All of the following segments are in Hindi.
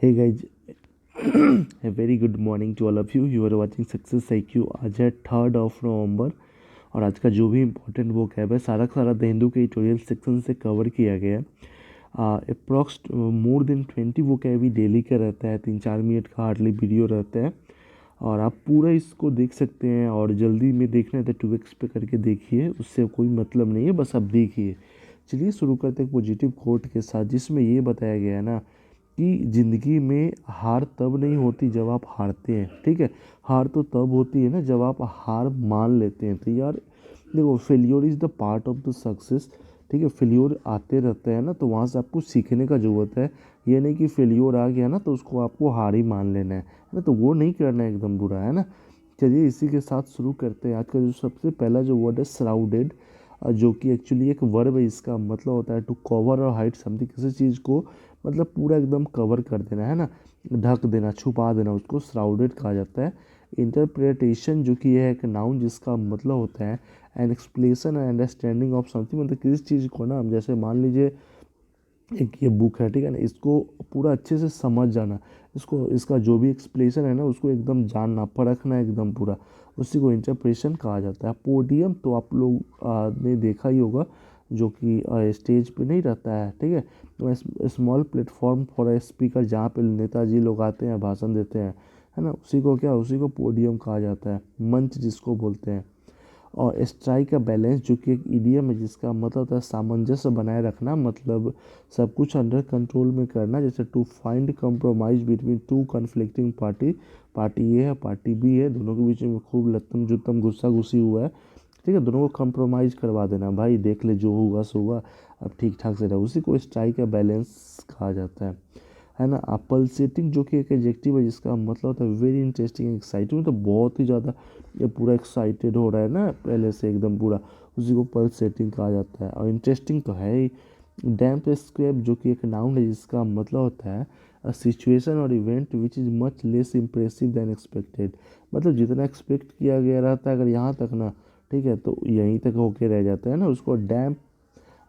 Hey guys, a very good morning to all of you. You are watching Success IQ. आज है 3 नवंबर और आज का जो भी इम्पोर्टेंट वोकैब है सारा का सारा द हिंदू के एडिटोरियल सेक्शन से कवर किया गया है। अप्रॉक्स मोर देन 20 वोकैब ही डेली का रहता है, 3-4 मिनट का हार्डली वीडियो रहता है और आप पूरा इसको देख सकते हैं। और जल्दी में देखना है तो 2x पे करके देखिए, उससे कोई मतलब नहीं है, बस आप देखिए। चलिए शुरू करते हैं पॉजिटिव कोट के साथ, जिसमें ये बताया गया है ना कि ज़िंदगी में हार तब नहीं होती जब आप हारते हैं। ठीक है, हार तो तब होती है ना जब आप हार मान लेते हैं। तो यार देखो, failure is the part of the success. ठीक है, फेलियोर आते रहते हैं ना, तो वहाँ से आपको सीखने का ज़रूरत है। ये नहीं कि फेलियोर आ गया ना तो उसको आपको हार ही मान लेना है ना, तो वो नहीं करना है, एकदम बुरा है ना। चलिए इसी के साथ शुरू करते हैं। आज का जो सबसे पहला जो वर्ड है सराउडेड, जो कि एक्चुअली एक वर्ब है। इसका मतलब होता है टू कवर और हाइड समथिंग, किसी चीज़ को मतलब पूरा एकदम कवर कर देना है ना, ढक देना, छुपा देना, उसको श्राउडेड कहा जाता है। इंटरप्रिटेशन जो कि है एक नाउन जिसका मतलब होता है an explanation and understanding of something, मतलब किसी चीज़ को ना, जैसे मान लीजिए एक ये बुक है, ठीक है ना, इसको पूरा अच्छे से समझ जाना, इसको इसका जो भी एक्सप्लेनेशन है ना उसको एकदम जानना, परखना एकदम पूरा, उसी को इंटरप्रेशन कहा जाता है। पोडियम तो आप लोग ने देखा ही होगा, जो कि स्टेज पे नहीं रहता है, ठीक है, तो small platform for a speaker, जहाँ पे नेताजी लोग आते हैं भाषण देते हैं, है ना, उसी को पोडियम कहा जाता है, मंच जिसको बोलते हैं। और स्ट्राइक का बैलेंस जो कि एक ईडीएम है जिसका मतलब होता है सामंजस्य बनाए रखना, मतलब सब कुछ अंडर कंट्रोल में करना। जैसे to find compromise between two conflicting party, party A है पार्टी बी है, दोनों के बीच में खूब लत्तम जुत्तम गुस्सा गुस्सी हुआ है, ठीक है, दोनों को कंप्रोमाइज़ करवा देना, भाई देख ले जो होगा सो होगा, अब ठीक ठाक से रहा, उसी को स्ट्राइक का बैलेंस कहा जाता है ना। पल्सेटिंग जो कि एक एडजेक्टिव है जिसका मतलब होता है वेरी इंटरेस्टिंग एक्साइटिंग, तो बहुत ही ज़्यादा ये पूरा एक्साइटेड हो रहा है ना पहले से एकदम पूरा, उसी को पल्सेटिंग कहा जाता है। और इंटरेस्टिंग तो है ही। डैम्प स्क्वेप जो कि एक नाउन है जिसका मतलब होता है अ सिचुएशन और event which is much less impressive than expected, मतलब जितना एक्सपेक्ट किया गया रहता है अगर यहाँ तक ना, ठीक है, तो यहीं तक होके रह जाता है ना, उसको डैम्प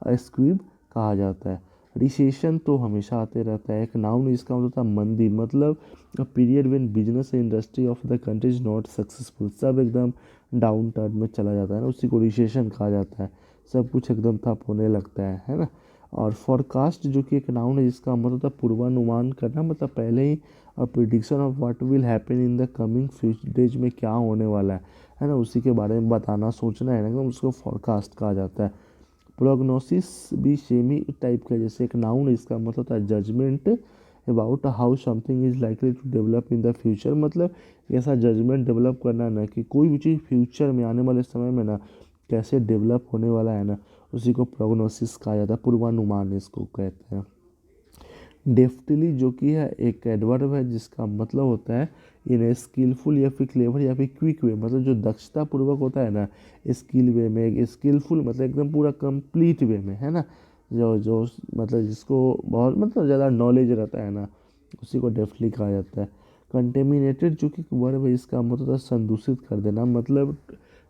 स्क्वीब कहा जाता है। रिसेशन तो हमेशा आते रहता है, एक नाउन इसका मतलब होता है मंदी, मतलब a period when business industry of the country is not successful, सब एकदम डाउन टर्न में चला जाता है ना, उसी को रिसेशन कहा जाता है, सब कुछ एकदम ठप होने लगता है ना। और फॉरकास्ट जो कि एक नाउन है जिसका मतलब होता है पूर्वानुमान करना, मतलब पहले ही prediction of what will happen in the coming days में क्या होने वाला है ना, उसी के बारे में बताना सोचना है ना, उसको फॉरकास्ट कहा जाता है। प्रोग्नोसिस भी सेम ही टाइप का, जैसे एक नाउन है इसका मतलब होता है judgement about how something is likely to develop in the future, मतलब ऐसा जजमेंट डेवलप करना ना कि कोई भी चीज़ फ्यूचर में आने वाले समय में ना कैसे डेवलप होने वाला है ना, उसी को प्रोग्नोसिस कहा जाता है, पूर्वानुमान इसको कहते हैं। डेफ्टली जो कि है एक एडवर्ब है जिसका मतलब होता है इन ए स्किलफुल या फिर क्लेवर या फिर क्विक वे, मतलब जो दक्षता पूर्वक होता है ना, स्किल वे में, स्किलफुल मतलब एकदम पूरा कंप्लीट वे में, है ना, जो जो मतलब जिसको बहुत मतलब ज़्यादा नॉलेज रहता है ना, उसी को डेफ्टली कहा जाता है। कंटेमिनेटेड जो कि वर्ब है इसका मतलब होता है संदूषित कर देना, मतलब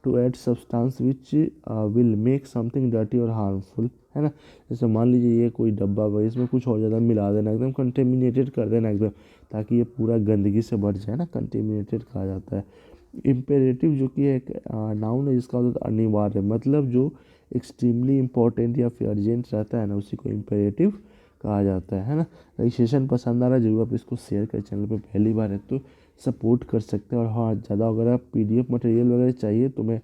to add substance which will make something dirty और हार्मफुल, है ना। जैसे मान लीजिए ये कोई डब्बा वगैरह, इसमें कुछ और ज़्यादा मिला देना, एकदम कंटेमिनेटेड कर देना एकदम, ताकि ये पूरा गंदगी से भर जाए ना, कंटेमिनेटेड कहा जाता है। इम्पेरेटिव जो कि एक नाउन है जिसका मतलब अनिवार्य, मतलब जो एक्सट्रीमली इम्पोर्टेंट या फिर अर्जेंट रहता है ना, उसी को इम्पेरेटिव कहा जाता है ना। रजिस्ट्रेशन पसंद आ रहा है, जरूर आप इसको शेयर करें, चैनल पे पहली बार है तो सपोर्ट कर सकते हैं। और हाँ, ज़्यादा अगर आप पीडीएफ मटेरियल वगैरह चाहिए तो मैं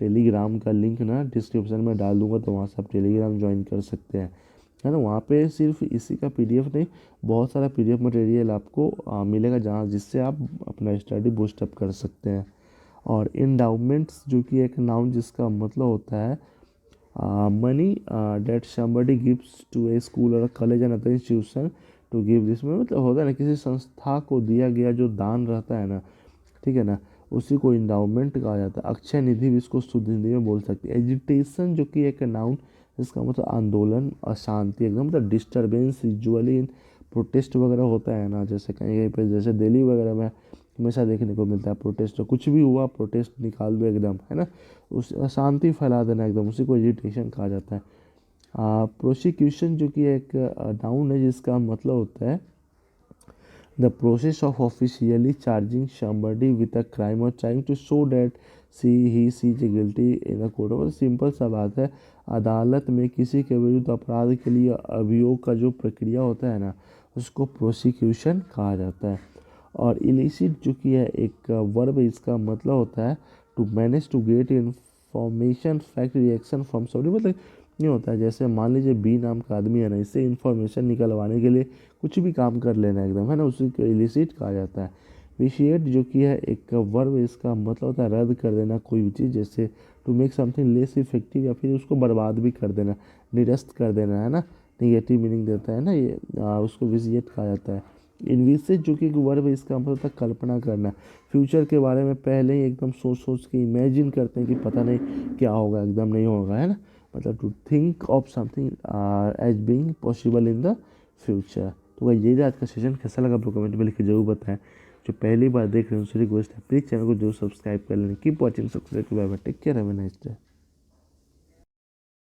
टेलीग्राम का लिंक ना डिस्क्रिप्शन में डाल दूंगा, तो वहाँ से आप टेलीग्राम ज्वाइन कर सकते हैं, है ना। वहाँ पे सिर्फ इसी का पीडीएफ नहीं, बहुत सारा पीडीएफ मटेरियल आपको मिलेगा, जहाँ जिससे आप अपना स्टडी बूस्टअप कर सकते हैं। और इंडाउमेंट्स जो कि एक नाउन जिसका मतलब होता है money that somebody gives to a school और college and other institution to give this में, मतलब होता है ना किसी संस्था को दिया गया जो दान रहता है ना, ठीक है ना, उसी को इंडाउमेंट कहा जाता है। अक्षय निधि भी इसको शुद्ध हिंदी में बोल सकते हैं। एजिटेशन जो कि एक नाउन, इसका मतलब आंदोलन, अशांति एकदम, मतलब डिस्टर्बेंस, यूजुअली इन प्रोटेस्ट वगैरह होता है ना, जैसे कहीं कहीं पे, जैसे दिल्ली वगैरह में हमेशा देखने को मिलता है प्रोटेस्ट, कुछ भी हुआ प्रोटेस्ट निकाल दो एकदम, है ना, उस अशांति फैला देना एकदम, उसी को एजिटेशन कहा जाता है। प्रोसिक्यूशन जो कि एक नाउन है जिसका मतलब होता है the process of officially charging somebody with a crime or trying to show that he is guilty in a court of simple सा बात है। अदालत में किसी के विरुद्ध अपराध के लिए अभियोग का जो प्रक्रिया होता है ना, उसको प्रोसिक्यूशन कहा जाता है। और इलिसिट जो कि है एक वर्ब, इसका मतलब होता है to manage to get information fact reaction from somebody. मतलब ये होता है जैसे मान लीजिए बी नाम का आदमी है ना, इससे इन्फॉर्मेशन निकलवाने के लिए कुछ भी काम कर लेना एकदम, है ना, उसी को इलिसिट कहा जाता है। विशिएट जो कि है एक वर्ब, इसका मतलब होता है रद्द कर देना कोई भी चीज़, जैसे to make something less effective या फिर उसको बर्बाद भी कर देना, निरस्त कर देना, है ना, निगेटिव मीनिंग देता है ना ये, उसको विशिएट कहा जाता है। इन्विसेज जो कि एक वर्ब है, इसका मतलब होता है कल्पना करना, फ्यूचर के बारे में पहले ही एकदम सोच सोच के इमेजिन करते हैं कि पता नहीं क्या होगा, एकदम नहीं होगा, है ना, मतलब to think of something as being possible in the future. तो भाई ये आज का सेशन कैसा लगा आप लोग कमेंट में लिख के जरूर बताएं। जो पहली बार देख रहे हैं उनसे रिक्वेस्ट है प्लीज़ चैनल को जरूर सब्सक्राइब कर लें। Keep watching success, bye bye, take care, have a nice day.